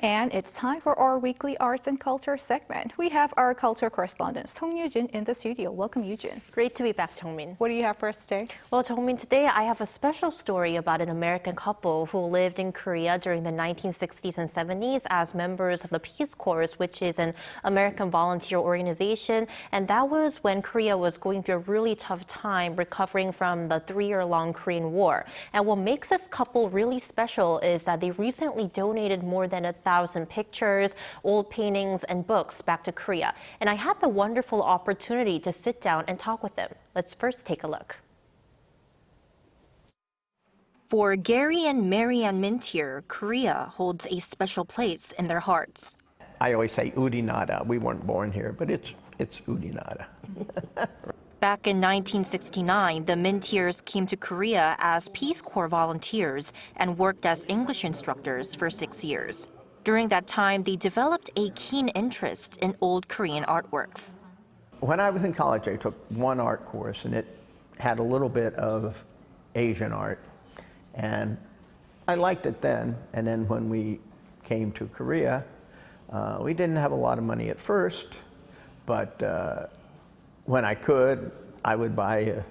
And it's time for our weekly arts and culture segment. We have our culture correspondent, Song Yoo-jin, in the studio. Welcome, Yoo-jin. Great to be back, Jungmin. What do you have for us today? Well, Jungmin, today I have a special story about an American couple who lived in Korea during the 1960s and 70s as members of the Peace Corps, which is an American volunteer organization. And that was when Korea was going through a really tough time recovering from the 3-year-long Korean War. And what makes this couple really special is that they recently donated more than 1,000 pictures, old paintings, and books back to Korea. And I had the wonderful opportunity to sit down and talk with them. Let's first take a look. For Gary and Marianne Mintier, Korea holds a special place in their hearts. I always say Woori Nara. We weren't born here, but it's Woori Nara. Back in 1969, the Mintiers came to Korea as Peace Corps volunteers and worked as English instructors for 6 years. During that time, they developed a keen interest in old Korean artworks. When I was in college, I took one art course, and it had a little bit of Asian art. And I liked it then. And then when we came to Korea, we didn't have a lot of money at first, but when I could, I would buy a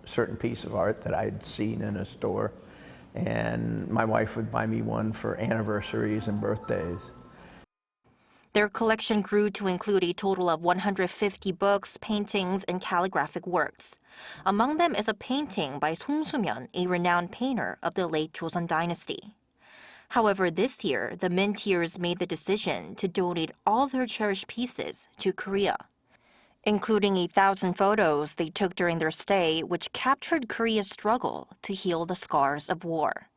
certain piece of art that I'd seen in a store, and my wife would buy me one for anniversaries and birthdays. Their collection grew to include a total of 150 books, paintings, and calligraphic works. Among them is a painting by Song Yoo-jin, a renowned painter of the late Joseon dynasty. However, this year, the Mintiers made the decision to donate all their cherished pieces to Korea, including 1,000 photos they took during their stay, which captured Korea's struggle to heal the scars of war.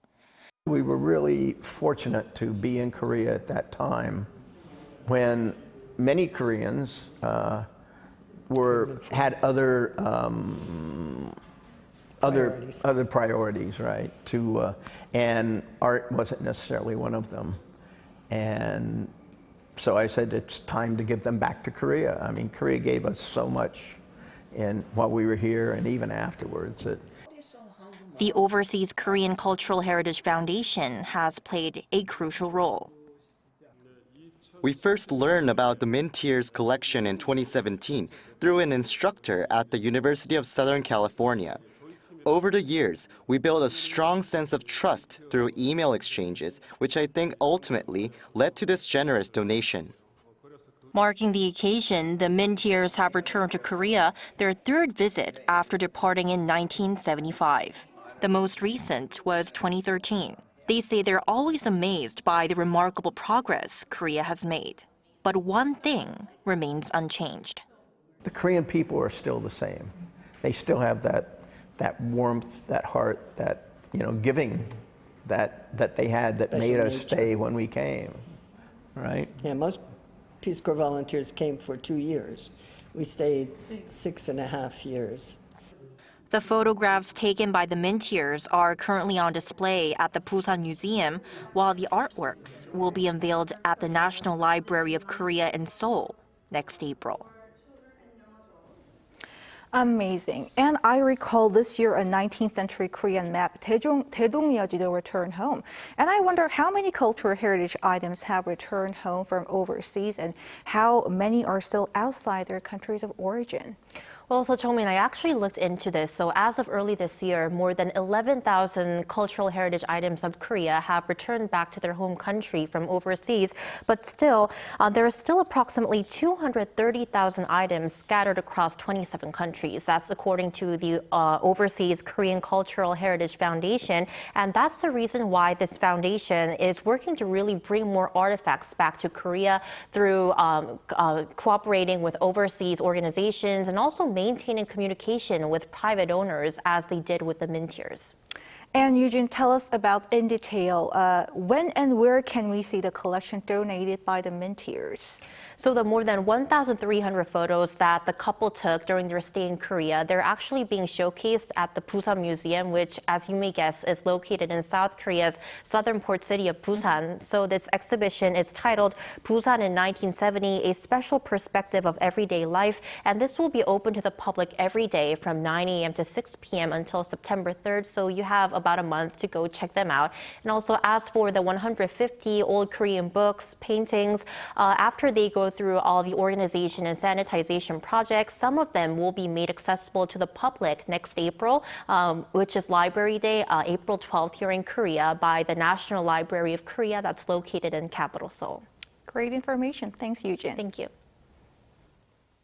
We were really fortunate to be in Korea at that time when many Koreans had other priorities, right? And art wasn't necessarily one of them. And so I said, it's time to give them back to Korea. I mean, Korea gave us so much while we were here and even afterwards. The Overseas Korean Cultural Heritage Foundation has played a crucial role. We first learned about the Mintiers collection in 2017 through an instructor at the University of Southern California. Over the years, we built a strong sense of trust through email exchanges, which I think ultimately led to this generous donation. Marking the occasion, the Mintiers have returned to Korea, their third visit after departing in 1975. The most recent was 2013. They say they're always amazed by the remarkable progress Korea has made. But one thing remains unchanged. The Korean people are still the same. They still have that warmth, that heart, that giving that they had that made us stay when we came, right? Yeah, most Peace Corps volunteers came for 2 years. We stayed 6.5 years. The photographs taken by the Mintiers are currently on display at the Busan Museum, while the artworks will be unveiled at the National Library of Korea in Seoul next April. Amazing. And I recall this year a 19th century Korean map, 대동여지도 returned home. And I wonder how many cultural heritage items have returned home from overseas and how many are still outside their countries of origin. Well, so Jungmin, I actually looked into this. So as of early this year, more than 11,000 cultural heritage items of Korea have returned back to their home country from overseas. But still, there are still approximately 230,000 items scattered across 27 countries. That's according to the Overseas Korean Cultural Heritage Foundation. And that's the reason why this foundation is working to really bring more artifacts back to Korea through cooperating with overseas organizations and also maintaining communication with private owners as they did with the Mintiers. And Yoo-jin, tell us about in detail, when and where can we see the collection donated by the Mintiers? So the more than 1,300 photos that the couple took during their stay in Korea, they're actually being showcased at the Busan Museum, which, as you may guess, is located in South Korea's southern port city of Busan. So this exhibition is titled Busan in 1970, a special perspective of everyday life. And this will be open to the public every day from 9 a.m. to 6 p.m. until September 3rd. So you have about a month to go check them out. And also, as for the 150 old Korean books, paintings, after they go through all the organization and sanitization projects, some of them will be made accessible to the public next April, which is Library Day, April 12th here in Korea by the National Library of Korea that's located in capital Seoul. Great information. Thanks, Yoo-jin. Thank you.